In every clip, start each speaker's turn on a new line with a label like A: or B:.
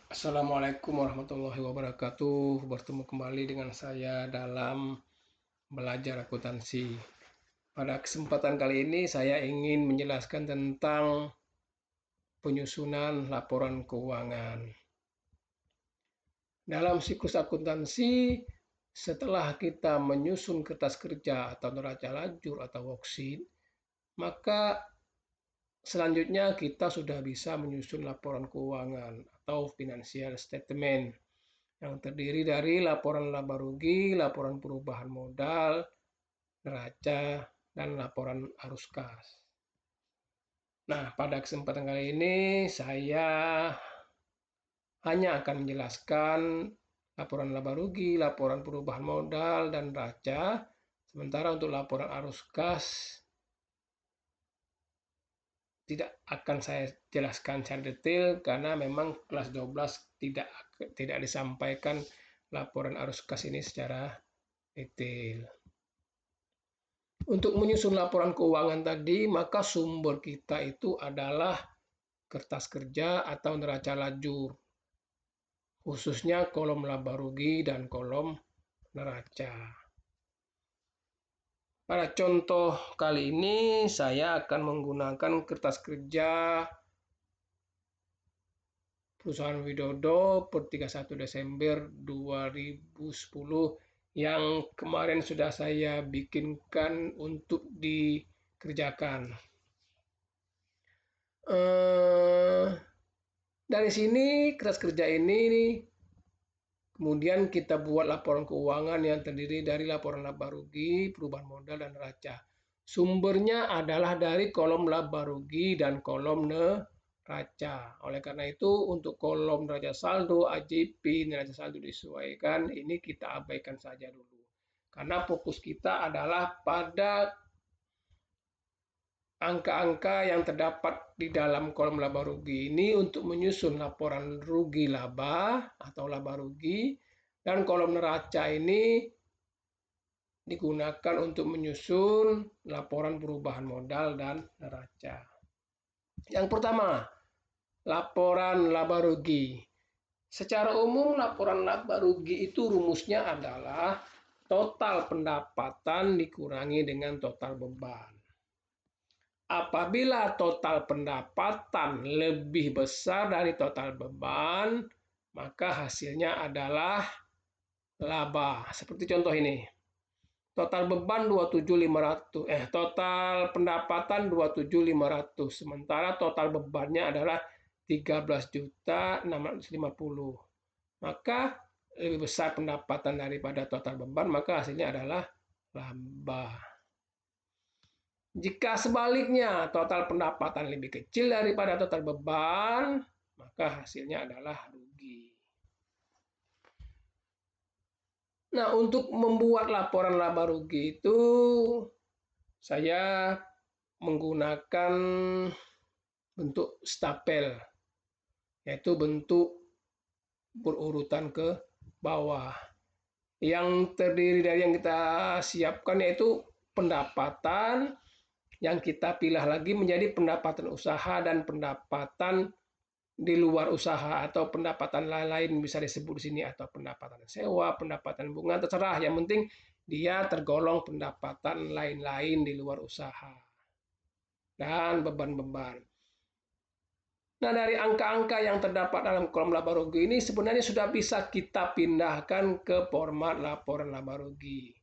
A: Assalamualaikum warahmatullahi wabarakatuh. Bertemu kembali dengan saya dalam belajar akuntansi. Pada kesempatan kali ini saya ingin menjelaskan tentang penyusunan laporan keuangan. Dalam siklus akuntansi, setelah kita menyusun kertas kerja atau neraca lajur atau worksheet, maka selanjutnya kita sudah bisa menyusun laporan keuangan atau financial statement yang terdiri dari laporan laba rugi, laporan perubahan modal, neraca, dan laporan arus kas. Nah, pada kesempatan kali ini saya hanya akan menjelaskan laporan laba rugi, laporan perubahan modal, dan neraca. Sementara untuk laporan arus kas tidak akan saya jelaskan secara detail karena memang kelas 12 tidak disampaikan laporan arus kas ini secara detail. Untuk menyusun laporan keuangan tadi, maka sumber kita itu adalah kertas kerja atau neraca lajur, khususnya kolom laba rugi dan kolom neraca. Pada contoh kali ini, saya akan menggunakan kertas kerja perusahaan Widodo per 31 Desember 2010 yang kemarin sudah saya bikinkan untuk dikerjakan. Dari sini kertas kerja ini kemudian kita buat laporan keuangan yang terdiri dari laporan laba rugi, perubahan modal, dan neraca. Sumbernya adalah dari kolom laba rugi dan kolom neraca. Oleh karena itu untuk kolom neraca saldo, AJP, neraca saldo disesuaikan, ini kita abaikan saja dulu. Karena fokus kita adalah pada angka-angka yang terdapat di dalam kolom laba rugi ini untuk menyusun laporan rugi laba atau laba rugi, dan kolom neraca ini digunakan untuk menyusun laporan perubahan modal dan neraca. Yang pertama, laporan laba rugi. Secara umum laporan laba rugi itu rumusnya adalah total pendapatan dikurangi dengan total beban. Apabila total pendapatan lebih besar dari total beban, maka hasilnya adalah laba. Seperti contoh ini. Total beban 27.500, total pendapatan 27.500, sementara total bebannya adalah 13.650. Maka lebih besar pendapatan daripada total beban, maka hasilnya adalah laba. Jika sebaliknya total pendapatan lebih kecil daripada total beban, maka hasilnya adalah rugi. Nah, untuk membuat laporan laba rugi itu saya menggunakan bentuk stapel, yaitu bentuk berurutan ke bawah. Yang terdiri dari yang kita siapkan yaitu pendapatan, yang kita pilih lagi menjadi pendapatan usaha dan pendapatan di luar usaha atau pendapatan lain bisa disebut di sini, atau pendapatan sewa, pendapatan bunga, terserah. Yang penting dia tergolong pendapatan lain-lain di luar usaha dan beban-beban. Nah, dari angka-angka yang terdapat dalam kolom laba rugi ini sebenarnya sudah bisa kita pindahkan ke format laporan laba rugi,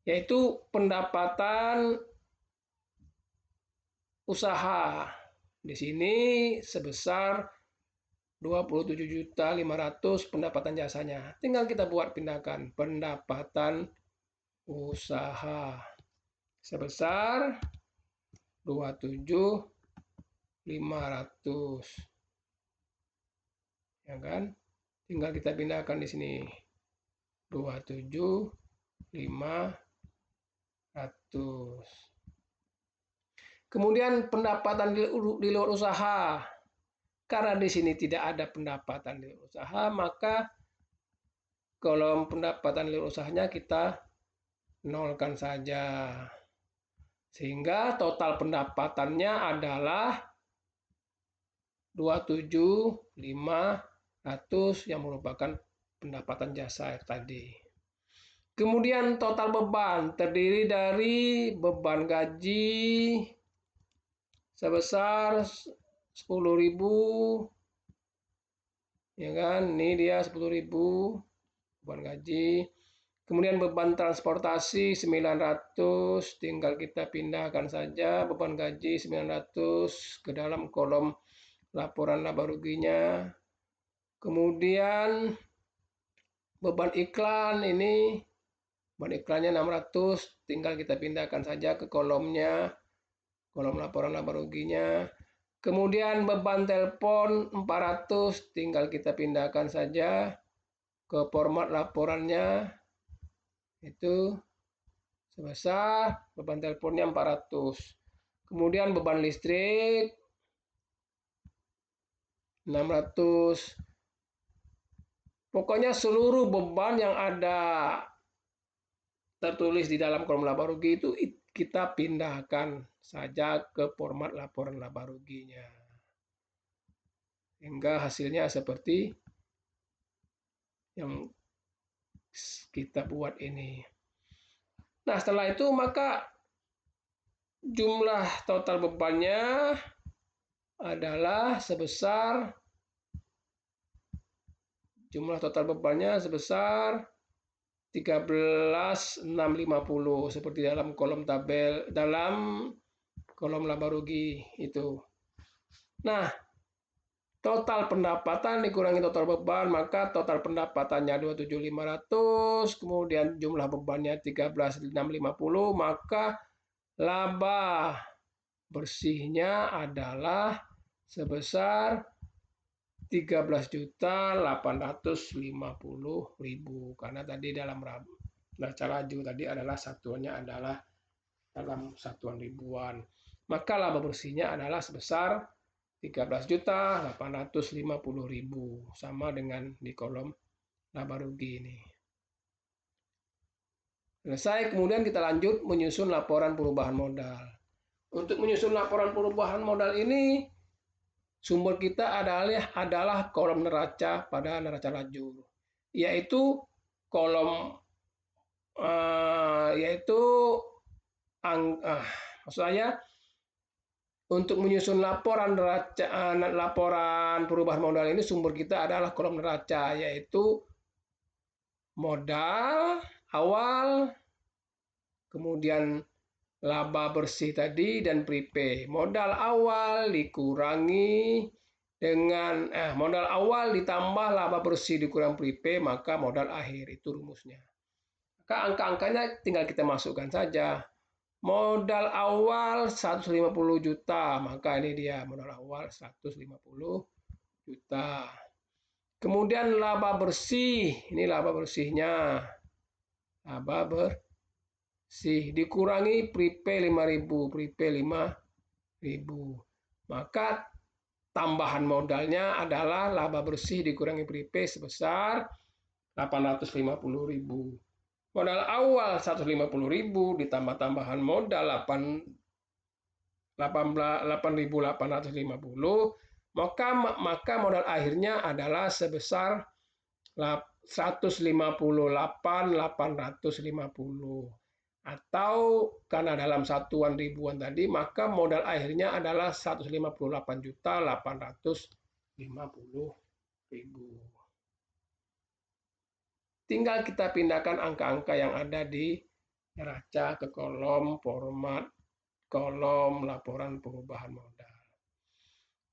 A: yaitu pendapatan usaha. Di sini sebesar 27.500 pendapatan jasanya. Tinggal kita buat pindahkan pendapatan usaha sebesar 27.500. Ya kan? Tinggal kita pindahkan di sini 27.500. Kemudian pendapatan di luar usaha. Karena di sini tidak ada pendapatan di luar usaha, maka kolom pendapatan di luar usahanya kita nolkan saja. Sehingga total pendapatannya adalah 27.500. yang merupakan pendapatan jasa tadi. Kemudian total beban terdiri dari beban gaji sebesar 10.000, ya kan? Ini dia 10.000 beban gaji. Kemudian beban transportasi 900, tinggal kita pindahkan saja beban gaji 900 ke dalam kolom laporan laba ruginya. Kemudian beban iklan ini, beban iklannya 600, tinggal kita pindahkan saja ke kolomnya, kolom laporan laba ruginya. Kemudian beban telepon 400, tinggal kita pindahkan saja ke format laporannya, itu sebesar beban teleponnya 400. Kemudian beban listrik 600. Pokoknya seluruh beban yang ada tertulis di dalam kolom laba rugi itu kita pindahkan saja ke format laporan laba ruginya. Hingga hasilnya seperti yang kita buat ini. Nah, setelah itu maka jumlah total bebannya adalah sebesar 13.650 seperti dalam kolom tabel, dalam kolom laba rugi itu. Nah, total pendapatan dikurangi total beban, maka total pendapatannya 27.500, kemudian jumlah bebannya 13.650, maka laba bersihnya adalah sebesar 13.850.000, karena tadi dalam neraca laju tadi adalah satuannya adalah dalam satuan ribuan. Maka laba bersihnya adalah sebesar 13.850.000, sama dengan di kolom laba rugi ini. Selesai, kemudian kita lanjut menyusun laporan perubahan modal. Untuk menyusun laporan perubahan modal ini, sumber kita adalah kolom neraca pada neraca laju, yaitu kolom maksud saya untuk menyusun laporan perubahan modal ini, sumber kita adalah kolom neraca, yaitu modal awal, kemudian laba bersih tadi, dan prepay. Modal awal dikurangi dengan modal awal ditambah laba bersih dikurang prepay, maka modal akhir, itu rumusnya. Maka angka-angkanya tinggal kita masukkan saja. Modal awal 150 juta, maka ini dia modal awal 150 juta. Kemudian laba bersih, ini laba bersihnya. Laba bersih dikurangi prepay 5.000, prepay 5.000. Maka tambahan modalnya adalah laba bersih dikurangi prepay sebesar 850.000. Modal awal 150.000 ditambah tambahan modal 8.850, maka modal akhirnya adalah sebesar 158.850, atau karena dalam satuan ribuan tadi, maka modal akhirnya adalah 158.850.000. Tinggal kita pindahkan angka-angka yang ada di neraca ke kolom format kolom laporan perubahan modal.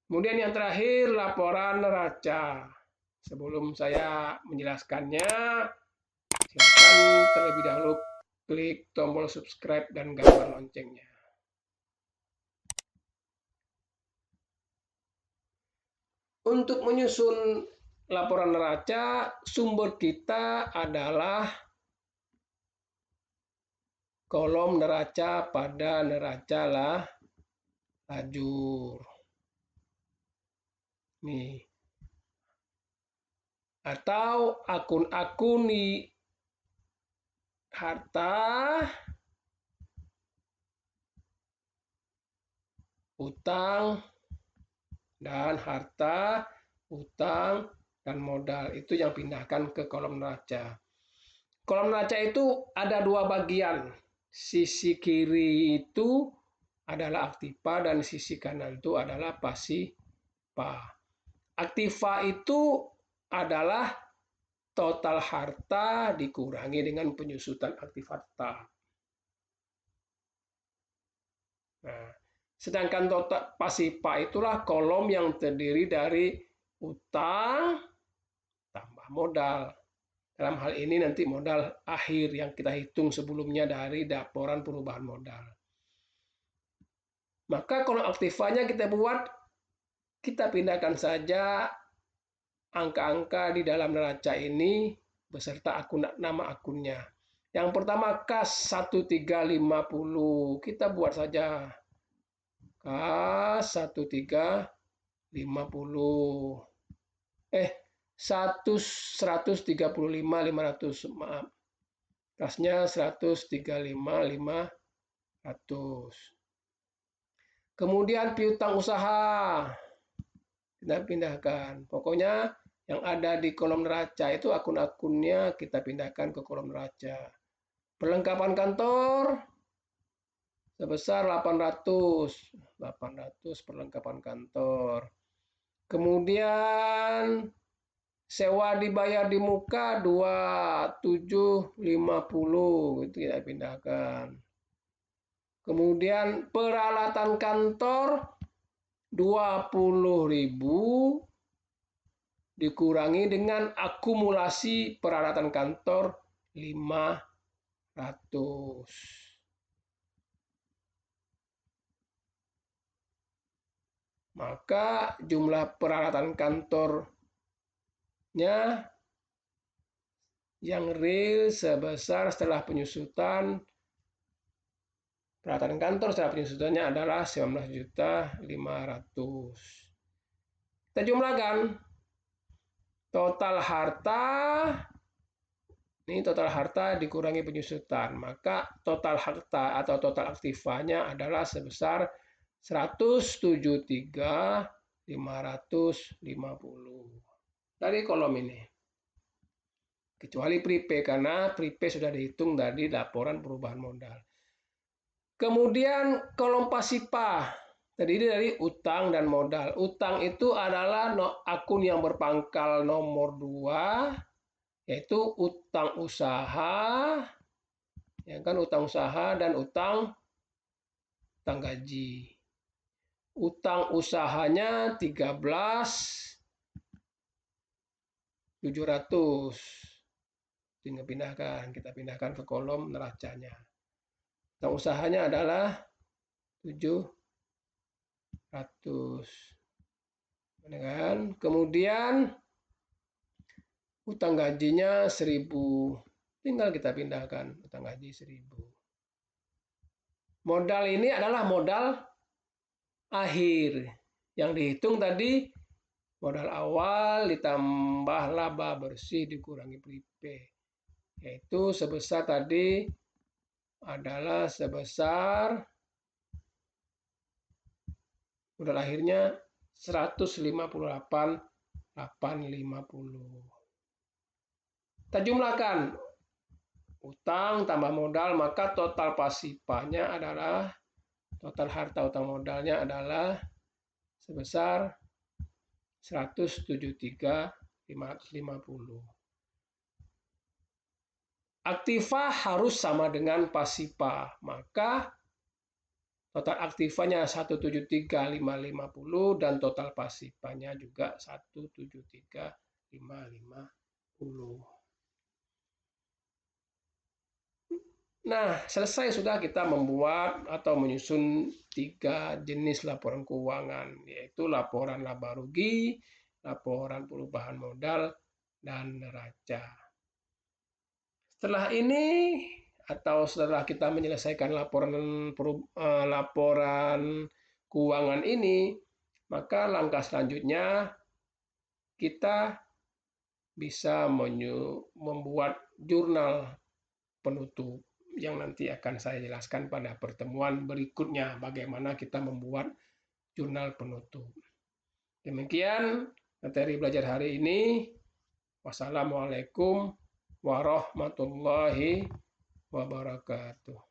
A: Kemudian yang terakhir, laporan neraca. Sebelum saya menjelaskannya, silakan terlebih dahulu klik tombol subscribe dan gambar loncengnya. Untuk menyusun laporan neraca, sumber kita adalah kolom neraca pada neraca lajur. Nih. Atau akun-akun di harta, utang, dan harta, utang, dan modal itu yang pindahkan ke kolom neraca. Kolom neraca itu ada dua bagian. Sisi kiri itu adalah aktiva dan sisi kanan itu adalah pasiva. Aktiva itu adalah total harta dikurangi dengan penyusutan aktiva tetap. Nah, sedangkan total pasiva itulah kolom yang terdiri dari utang tambah modal. Dalam hal ini nanti modal akhir yang kita hitung sebelumnya dari laporan perubahan modal. Maka kolom aktivanya kita pindahkan saja angka-angka di dalam neraca ini beserta nama akunnya. Yang pertama kas 1350. Kita buat saja kas 1350. 135.500, maaf. Kasnya 135.500. Kemudian piutang usaha. Kita pindahkan. Pokoknya yang ada di kolom neraca itu akun-akunnya kita pindahkan ke kolom neraca. Perlengkapan kantor sebesar 800 perlengkapan kantor. Kemudian sewa dibayar di muka 2750 itu kita pindahkan. Kemudian peralatan kantor 20.000 dikurangi dengan akumulasi peralatan kantor 500. Maka jumlah peralatan kantornya yang real sebesar setelah penyusutan peralatan kantor setelah penyusutannya adalah 19.500. Kita jumlahkan total harta, ini total harta dikurangi penyusutan, maka total harta atau total aktivanya adalah sebesar 173.550 dari kolom ini. Kecuali prepay, karena prepay sudah dihitung dari laporan perubahan modal. Kemudian kolom pasiva terdiri dari utang dan modal. Utang itu adalah akun yang berpangkal nomor 2, yaitu utang usaha, ya kan, utang usaha dan utang gaji. Utang usahanya 13.700. Tinggal kita pindahkan ke kolom neracanya. Utang usahanya adalah 700. Kemudian utang gajinya 1.000. Tinggal kita pindahkan utang gaji 1.000. Modal ini adalah modal akhir. Yang dihitung tadi modal awal ditambah laba bersih dikurangi prepay. Yaitu sebesar tadi adalah sebesar modal akhirnya 158.850. Kita jumlahkan utang tambah modal, maka total pasivanya adalah total harta utang modalnya adalah sebesar 173.550. Aktiva harus sama dengan pasiva, maka total aktivanya 173.550 dan total pasivanya juga 173.550. Nah, selesai sudah kita membuat atau menyusun 3 jenis laporan keuangan, yaitu laporan laba rugi, laporan perubahan modal, dan neraca. Setelah ini, atau setelah kita menyelesaikan laporan keuangan ini, maka langkah selanjutnya kita bisa membuat jurnal penutup yang nanti akan saya jelaskan pada pertemuan berikutnya bagaimana kita membuat jurnal penutup. Demikian materi belajar hari ini. Wassalamualaikum warahmatullahi wabarakatuh.